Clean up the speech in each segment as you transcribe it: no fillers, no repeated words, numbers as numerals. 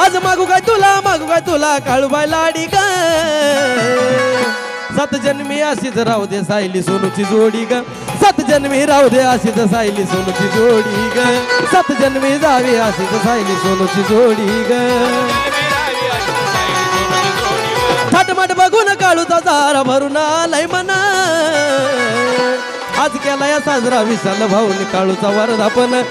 आज मागू काय तुला काळूबाई लाडी ग सात जन्मी अशीच राहू दे सायली सोनूची जोडी ग सात जन्मी राहू दे अशीच सायली सोनूची जोडी ग सात जन्मी जावी अशीच सायली सोनूची जोडी ग थाटमाट बघून काळूचा दारा भरून आलाय मना आज केला या साजरा विशाल भाऊन काळूचा वर्धापन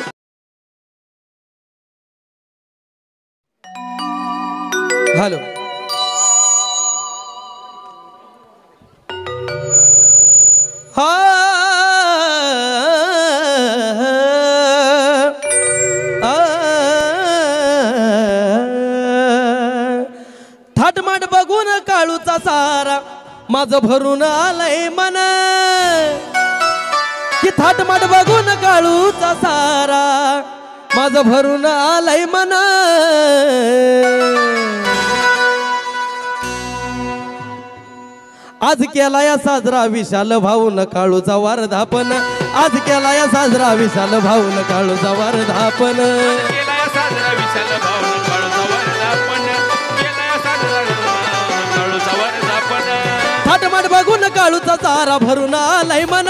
हॅलो हा थाटमाट बघून काळूचा सारा माझं भरून आलंय मन की थाटमाट बघून काळूचा सारा माझं भरून आलंय मन आज केला या साजरा विशाल भाऊन काळूचा वर्धापन आज केला या साजरा विशाल भाऊन काळूचा वर्धापन थाटमाट बघून काळूचा सारा भरून आलाय मन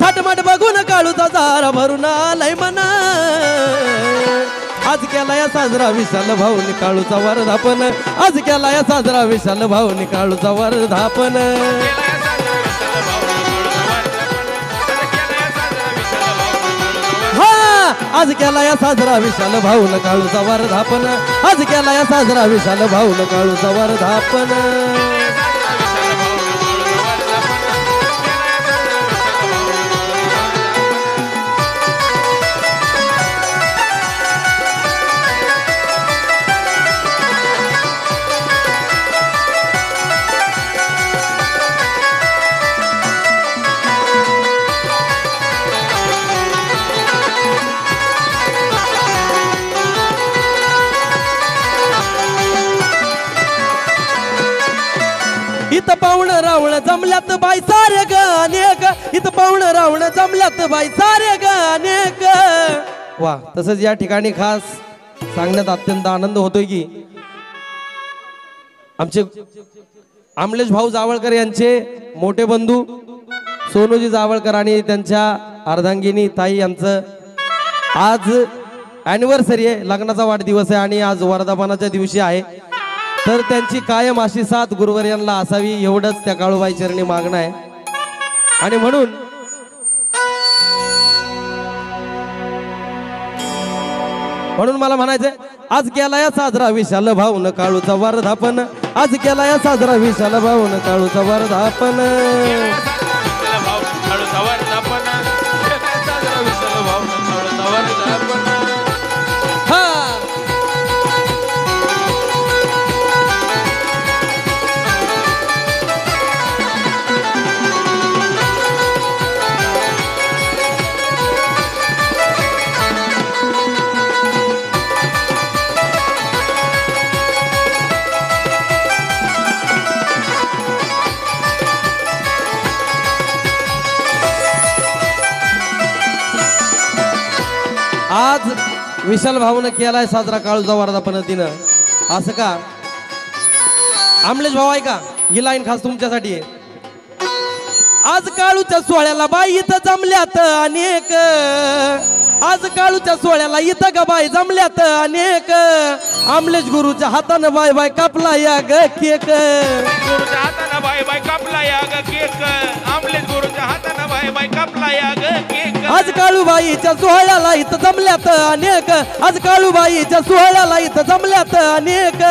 थाटमाट बघून काळूचा सारा भरून आलाय मन आज केला या साजरा विशाल भाऊनी काळूचा वर्धापन आज केला या साजरा विशाल भाऊनी काळूचा वर्धापन हा आज केला या साजरा विशाल भाऊन काळूचा वर्धापन आज केला या साजरा विशाल भाऊन काळूचा वर्धापन इथं पाहुणं रावण जमल्यात बाई सारे ग अनेक इथं पाहुणं रावण जमल्यात बाई सारे ग अनेक वा तसंच या ठिकाणी खास सांगण्यात अत्यंत आनंद होतोय की आमचे आमलेश भाऊ जावळकर यांचे मोठे बंधू सोनूजी जावळकर आणि त्यांच्या अर्धांगिनी ताई यांचं आज अॅनिव्हर्सरी आहे लग्नाचा वाढदिवस आहे आणि आज वर्धापनाच्या दिवशी आहे तर त्यांची कायम अशी साथ गुरुवर्यांना असावी एवढंच त्या काळूबाई चरणी मागणं आहे आणि म्हणून मला म्हणायचंय आज केला या साजरा विशाल भाऊन काळूचा वर्धापन आज केला या साजरा विशाल भाऊन काळूचा वर्धापन आज विशाल भाऊन केलाय साजरा काळूचा वर्धापन दिनं असं का आमलेश भाऊ आहे का ही लाईन खास तुमच्यासाठी आहे आज काळूच्या सोहळ्याला बाई इथं जमल्यात अनेक आज काळूच्या सोहळ्याला इथं ग बाई जमल्यात अनेक आमलेश गुरुच्या हातानं बाय बाय कापला या ग केक गुरुच्या हातानं बाय बाय कापला या ग केक आमलेश गुरुच्या हातानं बाय बाय कापला या ग केक आज काळूबाईच्या सोहळ्याला इथं जमल्यात अनेक आज काळूबाईच्या सोहळ्याला इथं जमल्यात अनेक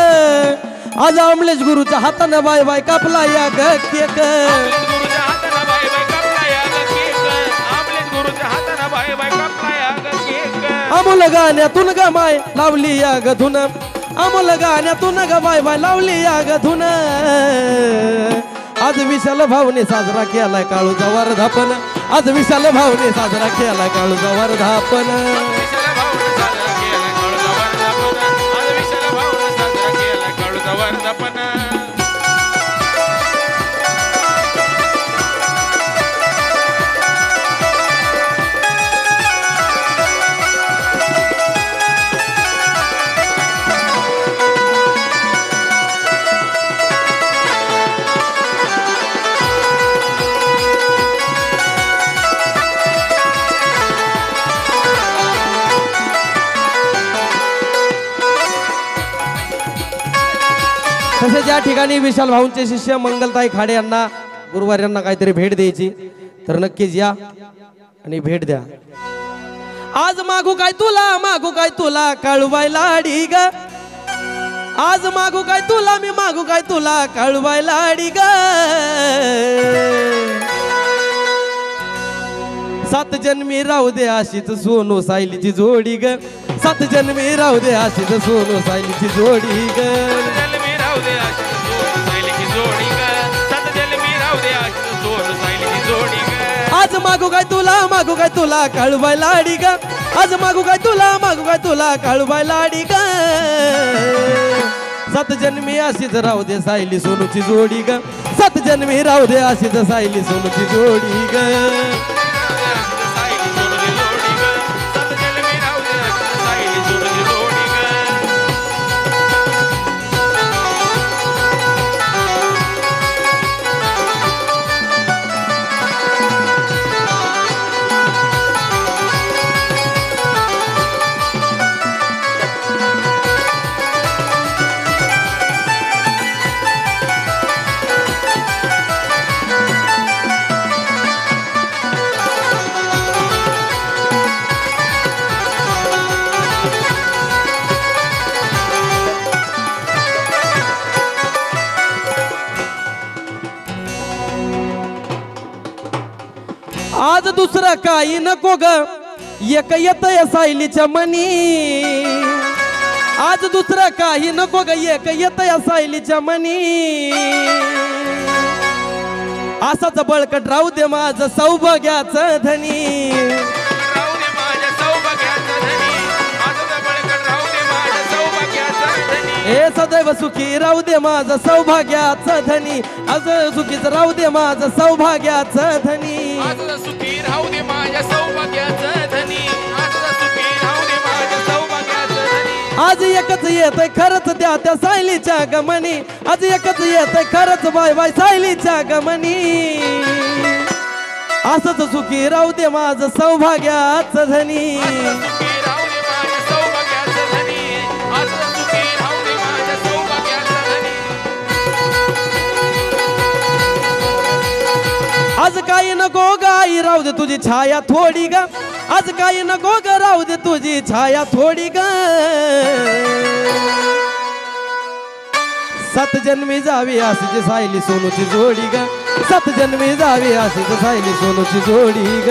आज आमलेश गुरुच्या हातानं बाय बाय कापला या ग केक गुरुच्या हातानं बाय बाय कापला या ग केक आमलेश गुरुच्या हातानं बाय बाय कापला या ग केक अमोल गाण्यातून ग माय लावली या ग धुन अमोल गाण्यातून ग बाय बाय लावली या ग धुन आज विशाल भाऊने साजरा केलाय काळूचा वर्धापन आज विशाल भाऊने साजरा केलाय काळूचा वर्धापन तसेच या ठिकाणी विशाल भाऊंचे शिष्य मंगलताई खाडे यांना गुरुवार यांना काहीतरी भेट द्यायची, तर नक्कीच या आणि भेट द्या. आज मागू काय तुला काळूबाई लाडी ग, आज मागू काय तुला मी मागू काय तुला काळूबाई लाडी ग. सात जन्मी राहू दे अशीच सोनू सायलीची जोडी ग, सात जन्मी राहू दे अशीच सोनू सायलीची जोडी ग. जन्मी राहू दे अशीच सोनू सायलीची जोडी ग, सात जन्मी राहू दे अशीच सोनू सायलीची जोडी ग. आज मागू काय तुला काळूबाई लाडी ग, आज मागू काय तुला काळूबाई लाडी ग. सात जन्मी अशीच राहू दे सायली सोनूची जोडी ग, सात जन्मी राहू दे अशीच सायली सोनूची जोडी ग. सायली सोनूची जोडी ग, सात जन्मी राहू दे अशीच सायली सोनूची जोडी ग. आज दुसरं काही नको ग, एक येतय सायलीच्या मनी. आज दुसरं काही नको ग, एक येतय सायलीच्या मनी. असाच बळकट राहू दे माझं सौभाग्याचं धनी, राहू दे माझ्या सौभाग्याचा धनी, माझं बळकट राहू दे माझ्या सौभाग्याचा धनी. हे सदैव सुखी राहू दे माझं सौभाग्याचं धनी, आज सुखीच राहू दे माझं सौभाग्याचं धनी. आज सुखी राहू दे माझ्या सौभाग्याचं धनी, आज सुखी राहू दे माझ्या सौभाग्याचं धनी. आज एकच येतय खरंच त्या सायलीच्या गमनी, आज एकच येतय खरंच बाय सायलीच्या गमनी. असंच सुखी राहू दे माझं सौभाग्याचं धनी. सुखी राहू दे माझ्या सौभाग्याचं धनी, आज सुखी राहू दे माझ्या सौभाग्याचं धनी. आज काही नको गाई राहू दे तुझी छाया थोडी ग, आज काही नको ग राहू दे तुझी छाया थोडी ग. सात जन्मी जावी अशीच सायली सोनूची जोडी ग, सात जन्मी जावी अशीच सायली सोनूची जोडी ग.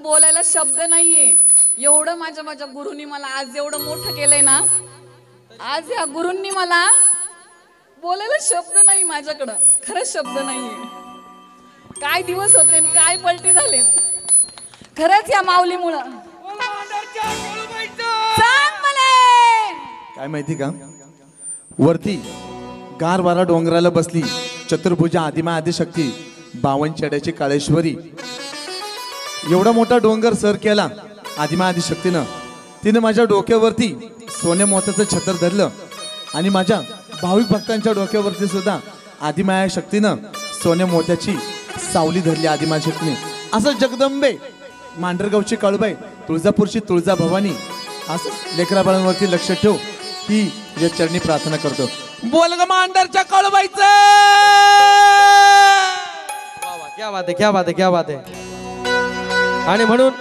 बोलायला शब्द नाहीये. एवढं माझ्या गुरुंनी मला आज एवढं मोठं केलंय ना, आज या गुरुंनी मला बोलायला शब्द नाही माझ्याकडं, खरंच शब्द नाहीये. काय दिवस होते, काय पलटी झाले खरंच या माऊलीमुळं. सांग मला काय माहिती का, वरती गार वारा डोंगराला बसली चतुर्भुजा आदिमा आदिशक्ती 52 चढ्याची काळेश्वरी. एवढा मोठा डोंगर सर केला आदिमा आदिशक्तीनं. तिने माझ्या डोक्यावरती सोन्या मोत्याचं छत्र धरलं आणि माझ्या भाविक भक्तांच्या डोक्यावरती सुद्धा आदिमाया शक्तीनं सोन्या मोत्याची सावली धरली. आदिमाया शक्तीने असं जगदंबे, मांढरगावची काळूबाई, तुळजापूरची तुळजा भवानी, असं लेकराबाळांवरती लक्ष ठेव ही या चरणी प्रार्थना करतो. बोल ग मांढरच्या काळूबाईचं. क्या बात आहे, क्या बात आहे, क्या बात आहे. आणि म्हणून